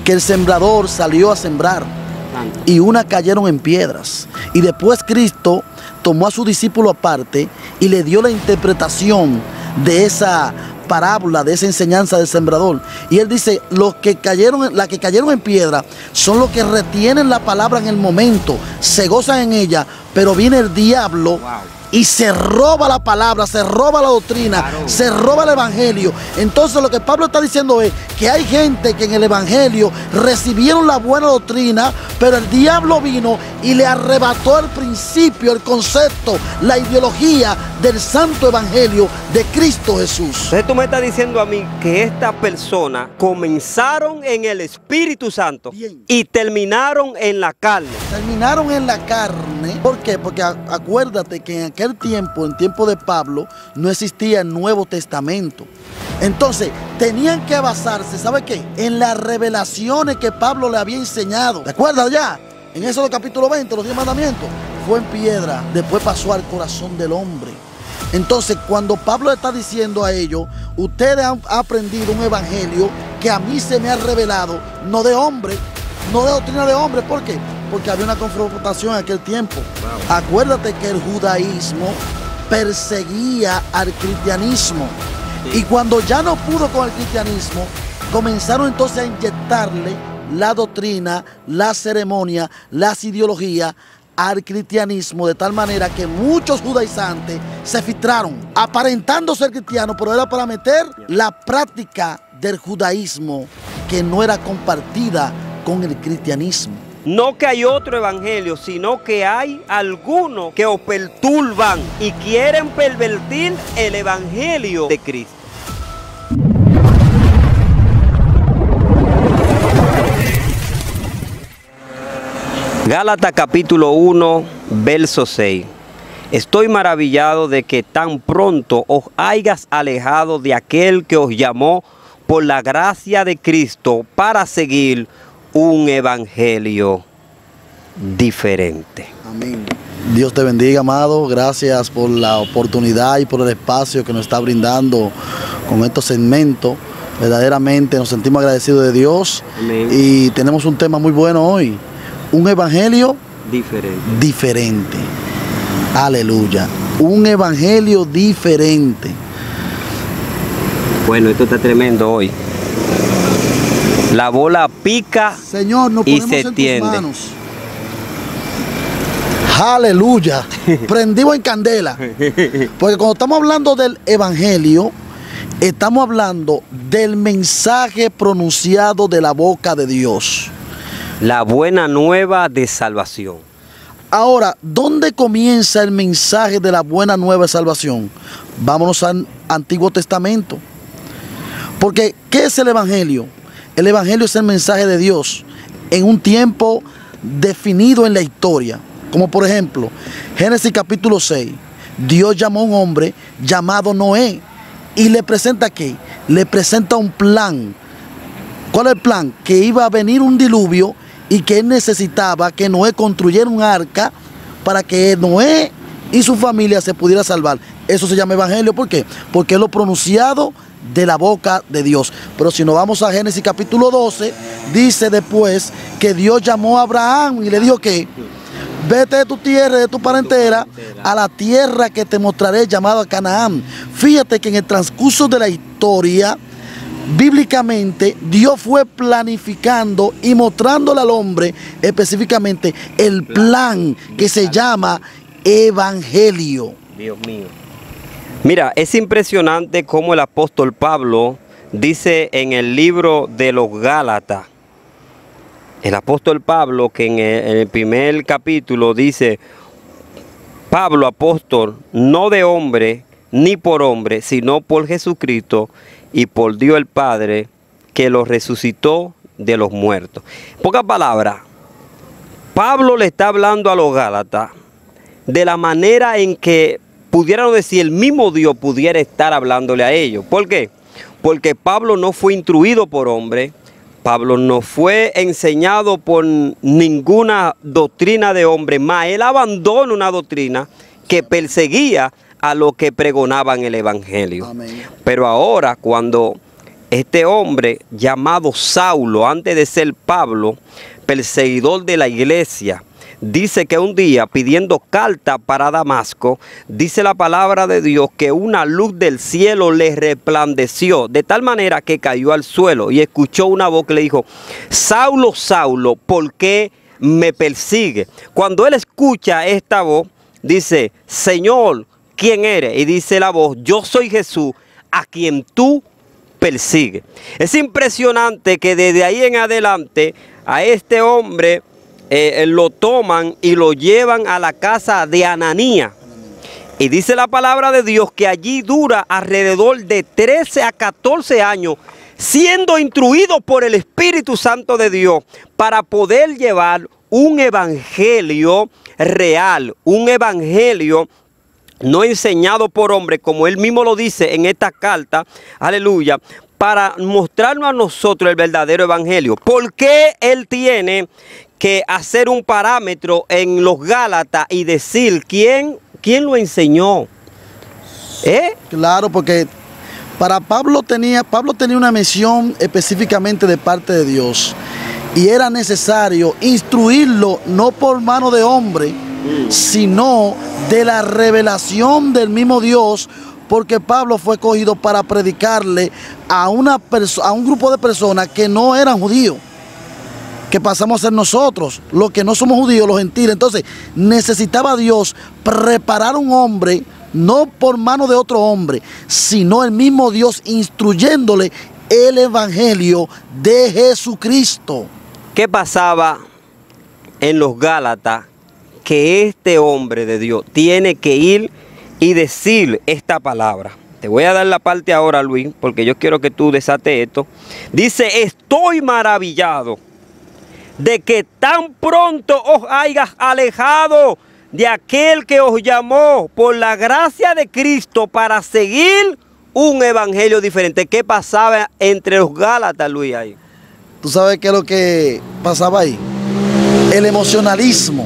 que el sembrador salió a sembrar y unas cayeron en piedras. Y después Cristo tomó a su discípulo aparte y le dio la interpretación de esa parábola, de esa enseñanza del sembrador. Y él dice, las que cayeron en piedra son los que retienen la palabra en el momento, se gozan en ella, pero viene el diablo y se roba la palabra, se roba la doctrina, se roba el evangelio. Entonces lo que Pablo está diciendo es que hay gente que en el evangelio recibieron la buena doctrina, pero el diablo vino y le arrebató el principio, el concepto, la ideología del santo evangelio de Cristo Jesús. Entonces tú me estás diciendo a mí que estas personas comenzaron en el Espíritu Santo y terminaron en la carne. Terminaron en la carne. ¿Por qué? Porque acuérdate que en aquel tiempo, en tiempo de Pablo, no existía el Nuevo Testamento. Entonces, tenían que basarse, ¿sabe qué? En las revelaciones que Pablo le había enseñado. ¿Te acuerdas ya? En Éxodo capítulo 20, los 10 mandamientos. Fue en piedra, después pasó al corazón del hombre. Entonces, cuando Pablo está diciendo a ellos, ustedes han aprendido un evangelio que a mí se me ha revelado, no de hombre, no de doctrina de hombre. ¿Por qué? Porque había una confrontación en aquel tiempo. Acuérdate que el judaísmo perseguía al cristianismo. Y cuando ya no pudo con el cristianismo, comenzaron entonces a inyectarle la doctrina, la ceremonia, las ideologías al cristianismo, de tal manera que muchos judaizantes se filtraron, aparentando ser cristianos, pero era para meter la práctica del judaísmo que no era compartida con el cristianismo. No que hay otro evangelio, sino que hay algunos que perturban y quieren pervertir el evangelio de Cristo. Gálatas capítulo 1, verso 6. Estoy maravillado de que tan pronto os hayas alejado de aquel que os llamó por la gracia de Cristo para seguir un evangelio diferente. Amén. Dios te bendiga, amado. Gracias por la oportunidad y por el espacio que nos está brindando con estos segmentos. Verdaderamente nos sentimos agradecidos de Dios. Amén. Y tenemos un tema muy bueno hoy. Un evangelio diferente. Aleluya. Un evangelio diferente. Bueno, esto está tremendo hoy. La bola pica, Señor, nos y ponemos se en tiende. tus manos. Aleluya. Prendimos en candela. Porque cuando estamos hablando del evangelio, estamos hablando del mensaje pronunciado de la boca de Dios. La buena nueva de salvación. Ahora, ¿dónde comienza el mensaje de la buena nueva de salvación? Vámonos al Antiguo Testamento. Porque, ¿qué es el evangelio? El evangelio es el mensaje de Dios en un tiempo definido en la historia. Como por ejemplo, Génesis capítulo 6. Dios llamó a un hombre llamado Noé y le presenta ¿qué? Le presenta un plan. ¿Cuál es el plan? Que iba a venir un diluvio y que él necesitaba que Noé construyera un arca para que Noé y su familia se pudiera salvar. Eso se llama evangelio. ¿Por qué? Porque es lo pronunciado de la boca de Dios. Pero si nos vamos a Génesis capítulo 12, dice después que Dios llamó a Abraham y le dijo que vete de tu tierra, de tu parentela, a la tierra que te mostraré, llamada Canaán. Fíjate que en el transcurso de la historia, bíblicamente, Dios fue planificando y mostrándole al hombre específicamente el plan que se llama evangelio. Dios mío. Mira, es impresionante cómo el apóstol Pablo dice en el libro de los Gálatas, el apóstol Pablo, que en el primer capítulo dice, Pablo, apóstol, no de hombre ni por hombre, sino por Jesucristo y por Dios el Padre, que lo resucitó de los muertos. En pocas palabras, Pablo le está hablando a los Gálatas de la manera en que pudiéramos decir el mismo Dios pudiera estar hablándole a ellos. ¿Por qué? Porque Pablo no fue instruido por hombre, Pablo no fue enseñado por ninguna doctrina de hombre, más él abandona una doctrina que perseguía a los que pregonaban el evangelio. Amén. Pero ahora, cuando este hombre llamado Saulo, antes de ser Pablo, perseguidor de la iglesia, dice que un día pidiendo carta para Damasco, dice la palabra de Dios que una luz del cielo le resplandeció, de tal manera que cayó al suelo y escuchó una voz que le dijo: Saulo, Saulo, ¿por qué me persigue? Cuando él escucha esta voz, dice: Señor, ¿quién eres? Y dice la voz: yo soy Jesús, a quien tú persigues. Es impresionante que desde ahí en adelante a este hombre lo toman y lo llevan a la casa de Ananías. Y dice la palabra de Dios que allí dura alrededor de 13 a 14 años siendo instruido por el Espíritu Santo de Dios para poder llevar un evangelio real, un evangelio no enseñado por hombre, como él mismo lo dice en esta carta, aleluya, para mostrarnos a nosotros el verdadero evangelio. ¿Por qué él tiene que hacer un parámetro en los Gálatas y decir quién lo enseñó? Claro, porque para Pablo tenía una misión específicamente de parte de Dios, y era necesario instruirlo no por mano de hombre, sino de la revelación del mismo Dios, porque Pablo fue escogido para predicarle a un grupo de personas que no eran judíos, que pasamos a ser nosotros, los que no somos judíos, los gentiles. Entonces necesitaba Dios preparar un hombre, no por mano de otro hombre, sino el mismo Dios instruyéndole el evangelio de Jesucristo. ¿Qué pasaba en los Gálatas? Que este hombre de Dios tiene que ir y decir esta palabra. Te voy a dar la parte ahora, Luis, porque yo quiero que tú desates esto. Dice: estoy maravillado de que tan pronto os hayas alejado de aquel que os llamó por la gracia de Cristo para seguir un evangelio diferente. ¿Qué pasaba entre los Gálatas, Luis, ahí? ¿Tú sabes qué es lo que pasaba ahí? El emocionalismo.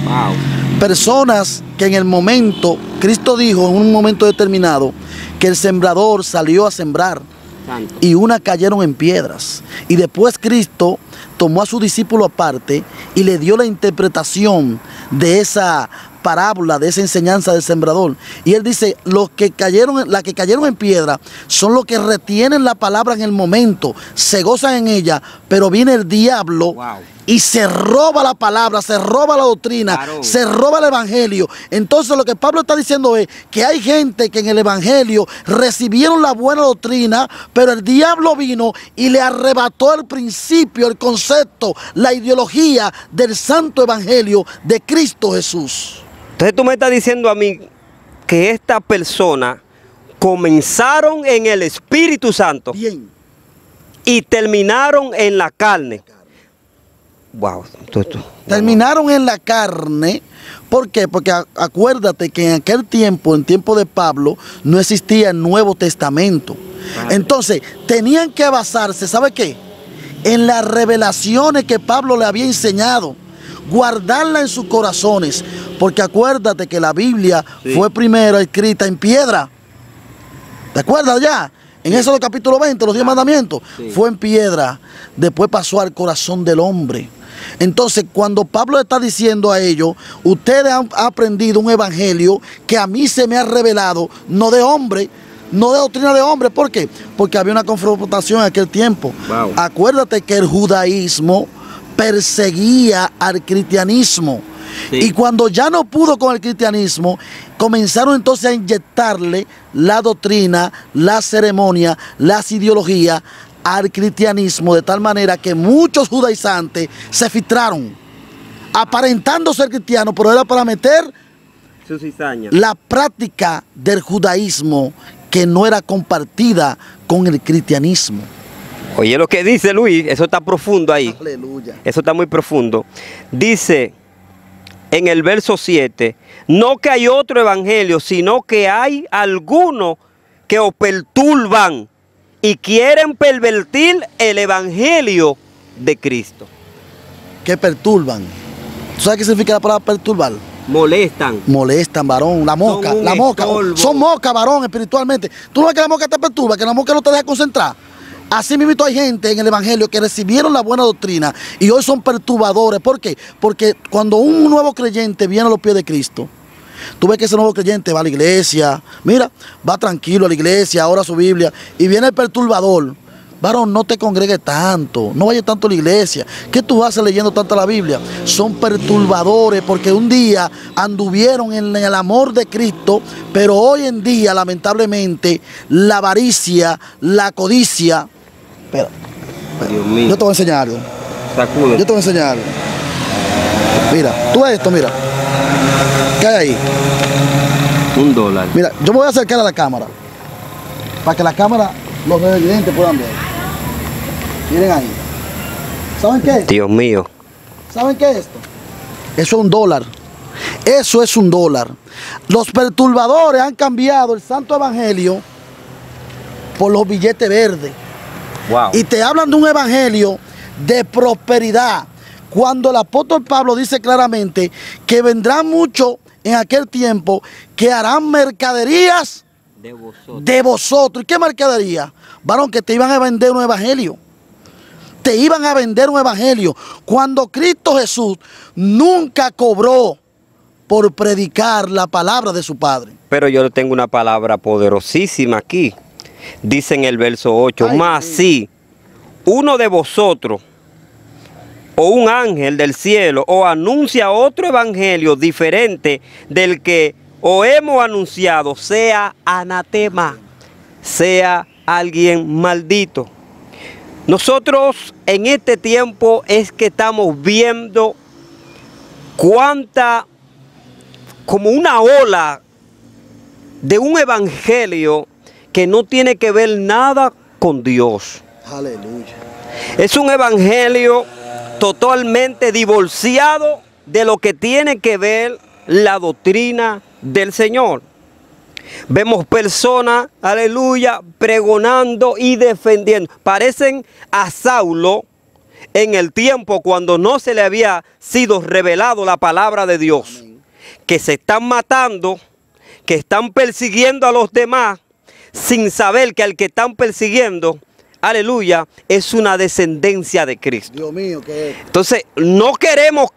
Wow. Personas que en el momento, Cristo dijo en un momento determinado que el sembrador salió a sembrar. Santo. Y unas cayeron en piedras. Y después Cristo tomó a su discípulo aparte y le dio la interpretación de esa parábola, de esa enseñanza del sembrador. Y él dice: las que cayeron en piedra son los que retienen la palabra en el momento, se gozan en ella, pero viene el diablo. Wow. Y se roba la palabra, se roba la doctrina, claro, se roba el evangelio. Entonces lo que Pablo está diciendo es que hay gente que en el evangelio recibieron la buena doctrina, pero el diablo vino y le arrebató el principio, el concepto, la ideología del santo evangelio de Cristo Jesús. Entonces tú me estás diciendo a mí que estas personas comenzaron en el Espíritu Santo. Bien. Y terminaron en la carne. Wow. Terminaron en la carne. ¿Por qué? Porque acuérdate que en aquel tiempo, en tiempo de Pablo, no existía el Nuevo Testamento. Entonces, tenían que basarse, ¿sabe qué? En las revelaciones que Pablo le había enseñado. Guardarla en sus corazones. Porque acuérdate que la Biblia fue primero escrita en piedra. ¿Te acuerdas ya? En Éxodo capítulo 20, los 10 mandamientos, fue en piedra. Después pasó al corazón del hombre. Entonces, cuando Pablo está diciendo a ellos: ustedes han aprendido un evangelio que a mí se me ha revelado, no de hombre, no de doctrina de hombre. ¿Por qué? Porque había una confrontación en aquel tiempo. Wow. Acuérdate que el judaísmo perseguía al cristianismo. Sí. Y cuando ya no pudo con el cristianismo, comenzaron entonces a inyectarle la doctrina, la ceremonia, las ideologías al cristianismo, de tal manera que muchos judaizantes se filtraron, aparentando ser cristianos, pero era para meter su cizaña, la práctica del judaísmo que no era compartida con el cristianismo. Oye lo que dice Luis, eso está profundo ahí. Aleluya. Eso está muy profundo. Dice en el verso 7, no que hay otro evangelio, sino que hay algunos que os perturban y quieren pervertir el evangelio de Cristo. Que perturban. ¿Tú sabes qué significa la palabra perturbar? Molestan. Molestan, varón. La mosca. La mosca. Son moscas, varón, espiritualmente. ¿Tú no ves que la mosca te perturba? Que la mosca no te deja concentrar. Así mismo hay gente en el evangelio que recibieron la buena doctrina y hoy son perturbadores. ¿Por qué? Porque cuando un nuevo creyente viene a los pies de Cristo, tú ves que ese nuevo creyente va a la iglesia, mira, va tranquilo a la iglesia, ora su Biblia, y viene el perturbador. Varón, no te congregues tanto, no vayas tanto a la iglesia. ¿Qué tú haces leyendo tanto la Biblia? Son perturbadores porque un día anduvieron en el amor de Cristo, pero hoy en día, lamentablemente, la avaricia, la codicia. Espera, Dios mío. yo te voy a enseñar algo. Sacude. Yo te voy a enseñar algo. Mira, tú ves esto, mira. ¿Qué hay ahí? $1. Mira, yo me voy a acercar a la cámara para que la cámara, los televidentes puedan ver. Miren ahí. ¿Saben qué es? Dios mío. ¿Saben qué es esto? Eso es $1. Eso es $1. Los perturbadores han cambiado el santo evangelio por los billetes verdes. Wow. Y te hablan de un evangelio de prosperidad. Cuando el apóstol Pablo dice claramente que vendrán muchos en aquel tiempo que harán mercaderías de vosotros. ¿Y qué mercadería? Varón, que te iban a vender un evangelio. Te iban a vender un evangelio. Cuando Cristo Jesús nunca cobró por predicar la palabra de su Padre. Pero yo tengo una palabra poderosísima aquí. Dice en el verso 8, Ay, más sí. si uno de vosotros o un ángel del cielo o anuncia otro evangelio diferente del que o hemos anunciado, sea anatema, sea alguien maldito. Nosotros en este tiempo es que estamos viendo como una ola de un evangelio que no tiene que ver nada con Dios. Aleluya. Es un evangelio totalmente divorciado de lo que tiene que ver la doctrina del Señor. Vemos personas, aleluya, pregonando y defendiendo. Parecen a Saulo en el tiempo cuando no se le había sido revelado la palabra de Dios. Amén. Que se están matando, que están persiguiendo a los demás, sin saber que al que están persiguiendo, aleluya, es una descendencia de Cristo. Dios mío, ¿qué es? Entonces, no queremos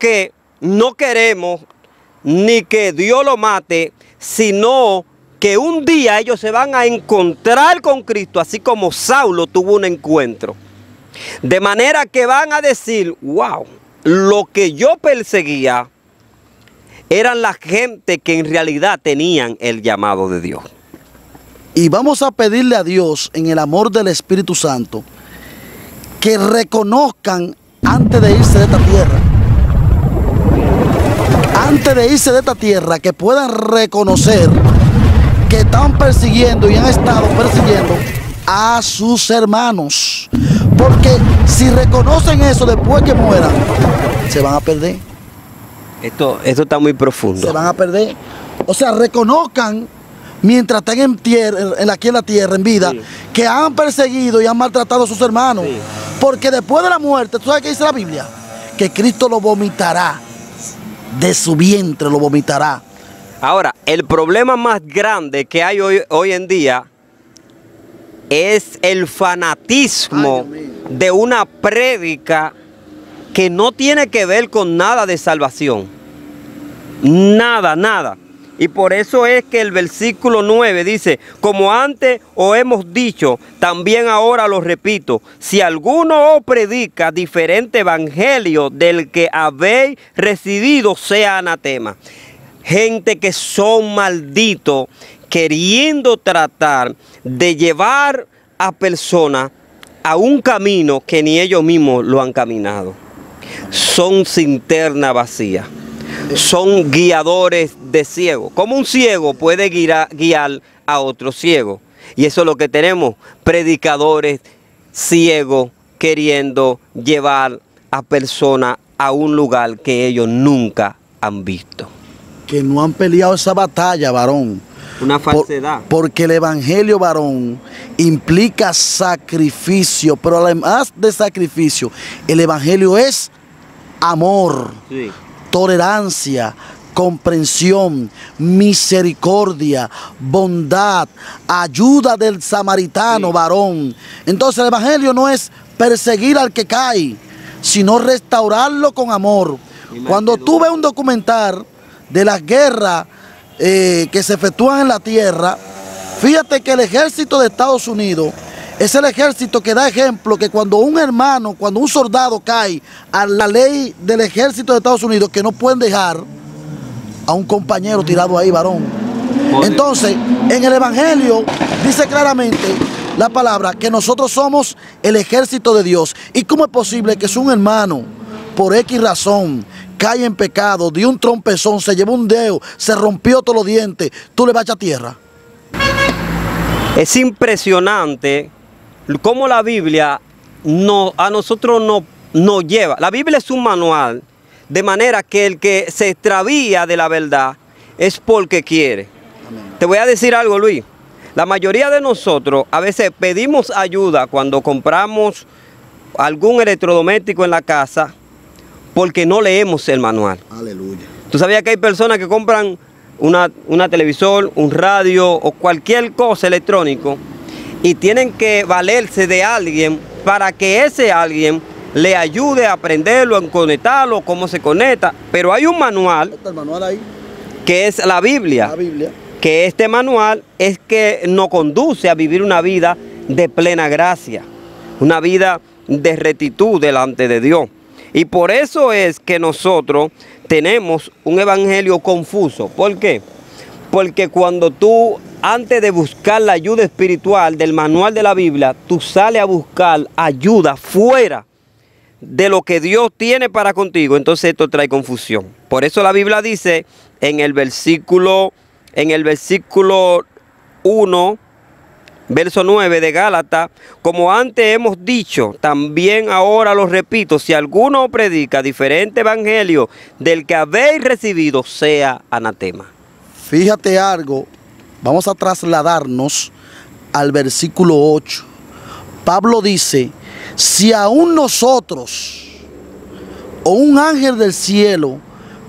ni que Dios lo mate, sino que un día ellos se van a encontrar con Cristo, así como Saulo tuvo un encuentro. De manera que van a decir, wow, lo que yo perseguía eran la gente que en realidad tenían el llamado de Dios. Y vamos a pedirle a Dios, en el amor del Espíritu Santo, que reconozcan antes de irse de esta tierra. Antes de irse de esta tierra, que puedan reconocer que están persiguiendo y han estado persiguiendo a sus hermanos. Porque si reconocen eso después que mueran, se van a perder. Esto está muy profundo. Se van a perder. O sea, reconozcan mientras estén aquí en la tierra, en vida, sí, que han perseguido y han maltratado a sus hermanos. Sí. Porque después de la muerte, ¿tú sabes qué dice la Biblia? Que Cristo lo vomitará. De su vientre lo vomitará. Ahora, el problema más grande que hay hoy en día es el fanatismo de una prédica que no tiene que ver con nada de salvación. Nada, nada. Y por eso es que el versículo 9 dice, como antes os hemos dicho, también ahora lo repito, si alguno os predica diferente evangelio del que habéis recibido, sea anatema. Gente que son malditos, queriendo tratar de llevar a personas a un camino que ni ellos mismos lo han caminado. Son cinterna vacía. Son guiadores de ciegos. ¿Cómo un ciego puede guiar a otro ciego? Y eso es lo que tenemos, predicadores ciegos queriendo llevar a personas a un lugar que ellos nunca han visto. Que no han peleado esa batalla, varón. Una falsedad. Porque el evangelio, varón, implica sacrificio, pero además de sacrificio, el evangelio es amor. Sí. Tolerancia, comprensión, misericordia, bondad, ayuda del samaritano, varón. Entonces el evangelio no es perseguir al que cae, sino restaurarlo con amor. Cuando tú ves un documental de las guerras que se efectúan en la tierra, fíjate que el ejército de Estados Unidos es el ejército que da ejemplo que cuando un soldado cae a la ley del ejército de Estados Unidos, que no pueden dejar a un compañero tirado ahí, varón. Entonces, en el evangelio dice claramente la palabra que nosotros somos el ejército de Dios. ¿Y cómo es posible que si un hermano, por X razón, cae en pecado, dio un trompezón, se llevó un dedo, se rompió todos los dientes, tú le vas a echar tierra? Es impresionante cómo la Biblia a nosotros nos lleva. La Biblia es un manual, de manera que el que se extravía de la verdad es porque quiere. Amén. Te voy a decir algo, Luis. La mayoría de nosotros a veces pedimos ayuda cuando compramos algún electrodoméstico en la casa porque no leemos el manual. Aleluya. ¿Tú sabías que hay personas que compran una televisor, un radio o cualquier cosa electrónico y tienen que valerse de alguien para que ese alguien le ayude a aprenderlo, a conectarlo, cómo se conecta? Pero hay un manual, ahí, que es la Biblia. Que este manual es que nos conduce a vivir una vida de plena gracia, una vida de rectitud delante de Dios. Y por eso es que nosotros tenemos un evangelio confuso. ¿Por qué? Porque cuando tú, antes de buscar la ayuda espiritual del manual de la Biblia, tú sales a buscar ayuda fuera de lo que Dios tiene para contigo, entonces esto trae confusión. Por eso la Biblia dice en el versículo 1, verso 9 de Gálatas: como antes hemos dicho, también ahora lo repito, si alguno predica diferente evangelio del que habéis recibido, sea anatema. Fíjate algo, vamos a trasladarnos al versículo 8. Pablo dice: si aún nosotros o un ángel del cielo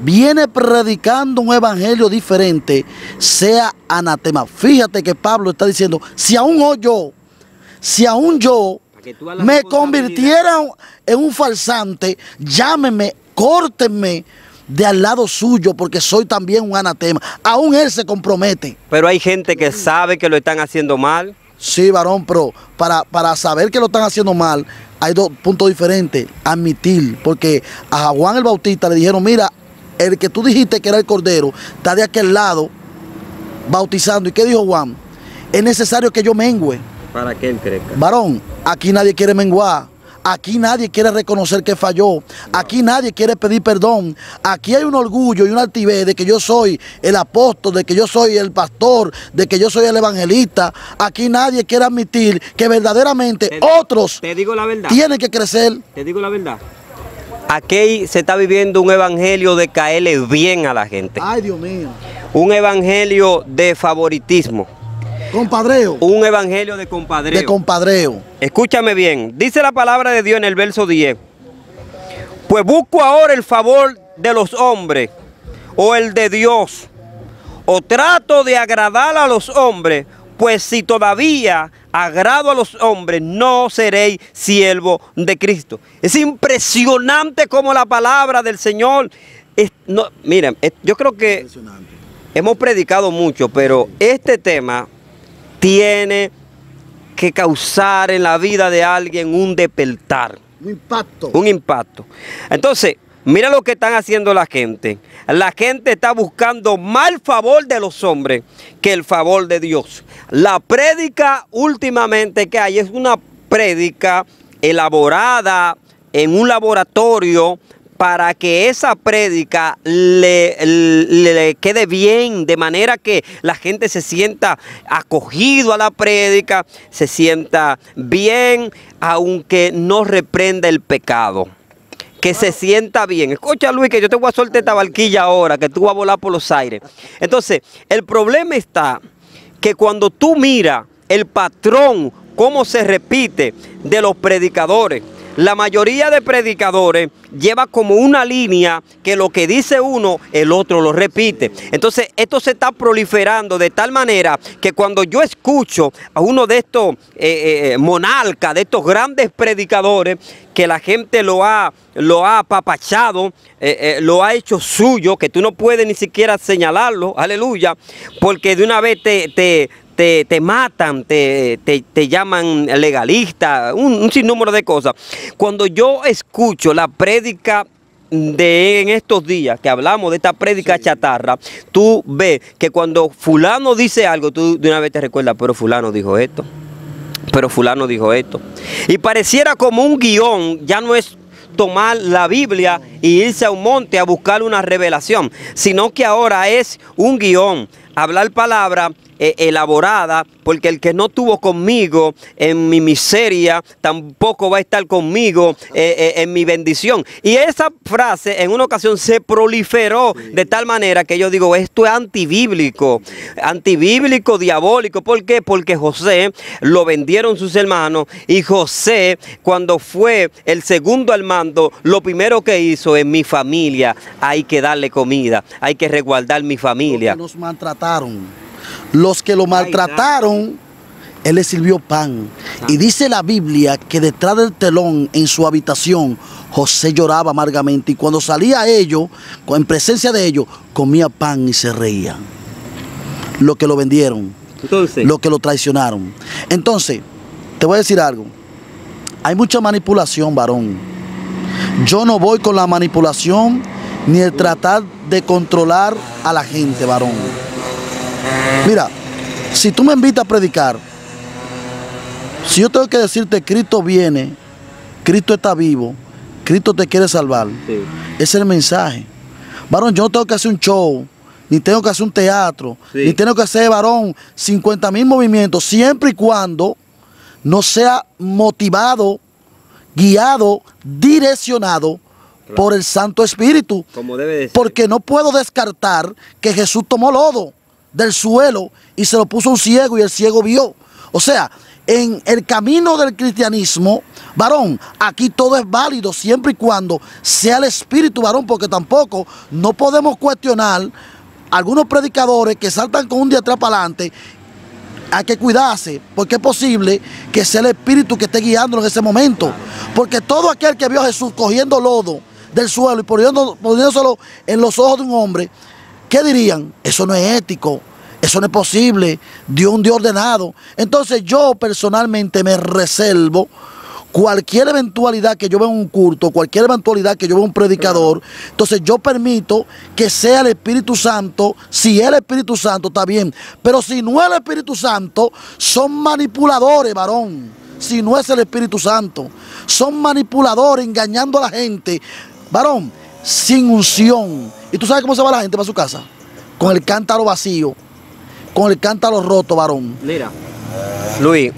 viene predicando un evangelio diferente, sea anatema. Fíjate que Pablo está diciendo: si aún yo me convirtiera en un farsante, llámenme, córtenme de al lado suyo, porque soy también un anatema. Aún él se compromete. Pero hay gente que sabe que lo están haciendo mal. Sí, varón, pero para saber que lo están haciendo mal, hay dos puntos diferentes. Admitir, porque a Juan el Bautista le dijeron: mira, el que tú dijiste que era el Cordero está de aquel lado bautizando. ¿Y qué dijo Juan? Es necesario que yo mengüe para que él crezca. Varón, aquí nadie quiere menguar. Aquí nadie quiere reconocer que falló. Aquí nadie quiere pedir perdón. Aquí hay un orgullo y una altivez de que yo soy el apóstol, de que yo soy el pastor, de que yo soy el evangelista. Aquí nadie quiere admitir que verdaderamente otros tienen que crecer. Te digo la verdad. Aquí se está viviendo un evangelio de caerle bien a la gente. Ay, Dios mío. Un evangelio de favoritismo. Compadreo. Un evangelio de compadreo. De compadreo. Escúchame bien. Dice la palabra de Dios en el verso 10. Pues busco ahora el favor de los hombres o el de Dios. O trato de agradar a los hombres. Pues si todavía agrado a los hombres, no seréis siervo de Cristo. Es impresionante como la palabra del Señor. Miren, yo creo que hemos predicado mucho, pero este tema tiene que causar en la vida de alguien un despertar. Un impacto. Un impacto. Entonces, mira lo que están haciendo la gente. La gente está buscando más el favor de los hombres que el favor de Dios. La prédica últimamente que hay es una prédica elaborada en un laboratorio para que esa prédica le quede bien, de manera que la gente se sienta acogido a la prédica, se sienta bien, aunque no reprenda el pecado. Que se sienta bien. Escucha, Luis, que yo te voy a soltar esta barquilla ahora, que tú vas a volar por los aires. Entonces, el problema está que cuando tú miras el patrón, cómo se repite de los predicadores, la mayoría de predicadores lleva como una línea que lo que dice uno, el otro lo repite. Entonces esto se está proliferando de tal manera que cuando yo escucho a uno de estos monarcas, de estos grandes predicadores, que la gente lo ha apapachado, lo ha hecho suyo, que tú no puedes ni siquiera señalarlo, aleluya, porque de una vez te matan, te llaman legalista, un sinnúmero de cosas. Cuando yo escucho la prédica en estos días, que hablamos de esta prédica chatarra, tú ves que cuando fulano dice algo, tú de una vez te recuerdas, pero fulano dijo esto. Pero fulano dijo esto. Y pareciera como un guión, ya no es tomar la Biblia y irse a un monte a buscar una revelación, sino que ahora es un guión, hablar palabra elaborada, porque el que no estuvo conmigo en mi miseria, tampoco va a estar conmigo en mi bendición. Y esa frase en una ocasión se proliferó de tal manera que yo digo, esto es antibíblico, diabólico. ¿Por qué? Porque José lo vendieron sus hermanos y José, cuando fue el segundo al mando, lo primero que hizo en mi familia, hay que darle comida, hay que resguardar mi familia. Los maltrataron. Los que lo maltrataron, él les sirvió pan. Y dice la Biblia que detrás del telón, en su habitación, José lloraba amargamente. Y cuando salía a ellos, en presencia de ellos, comía pan y se reía. Los que lo vendieron, los que lo traicionaron. Entonces, te voy a decir algo. Hay mucha manipulación, varón. Yo no voy con la manipulación ni el tratar de controlar a la gente, varón. Mira, si tú me invitas a predicar, si yo tengo que decirte Cristo viene, Cristo está vivo, Cristo te quiere salvar, sí, ese es el mensaje. Varón, yo no tengo que hacer un show, ni tengo que hacer un teatro, sí, ni tengo que hacer, varón, 50,000 movimientos, siempre y cuando no sea motivado, guiado, direccionado, claro, por el Santo Espíritu. Como debe de ser. Porque no puedo descartar que Jesús tomó lodo del suelo y se lo puso a un ciego y el ciego vio. O sea, en el camino del cristianismo, varón, aquí todo es válido siempre y cuando sea el Espíritu, varón, porque tampoco no podemos cuestionar algunos predicadores que saltan con un día atrás para adelante. Hay que cuidarse, porque es posible que sea el Espíritu que esté guiándolo en ese momento. Porque todo aquel que vio a Jesús cogiendo lodo del suelo y poniéndoselo en los ojos de un hombre, ¿qué dirían? Eso no es ético, eso no es posible, Dios es un Dios ordenado. Entonces yo personalmente me reservo cualquier eventualidad que yo vea en un culto, cualquier eventualidad que yo vea en un predicador, entonces yo permito que sea el Espíritu Santo. Si es el Espíritu Santo, está bien, pero si no es el Espíritu Santo, son manipuladores, varón. Si no es el Espíritu Santo, son manipuladores, engañando a la gente, varón, sin unción. ¿Y tú sabes cómo se va la gente para su casa? Con el cántaro vacío, con el cántaro roto, varón. Mira, Luis,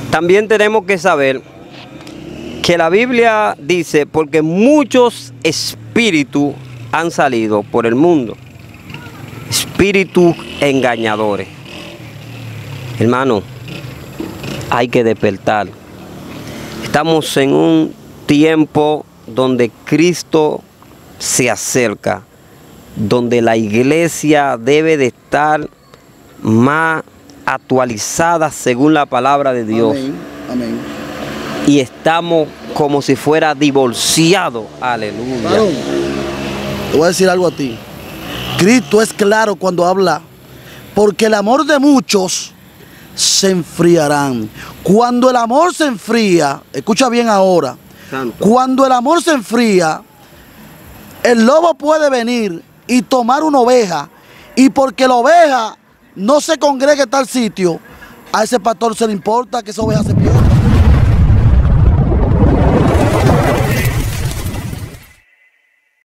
también tenemos que saber que la Biblia dice, porque muchos espíritus han salido por el mundo, espíritus engañadores. Hermano, hay que despertar. Estamos en un tiempo donde Cristo se acerca, donde la iglesia debe de estar más actualizada según la palabra de Dios. Amén, amén. Y estamos como si fuera divorciados. Aleluya. Varón, te voy a decir algo a ti. Cristo es claro cuando habla, porque el amor de muchos se enfriarán. Cuando el amor se enfría, escucha bien ahora, Santo. Cuando el amor se enfría, el lobo puede venir y tomar una oveja, y porque la oveja no se congrega en tal sitio, a ese pastor se le importa que esa oveja se pierda.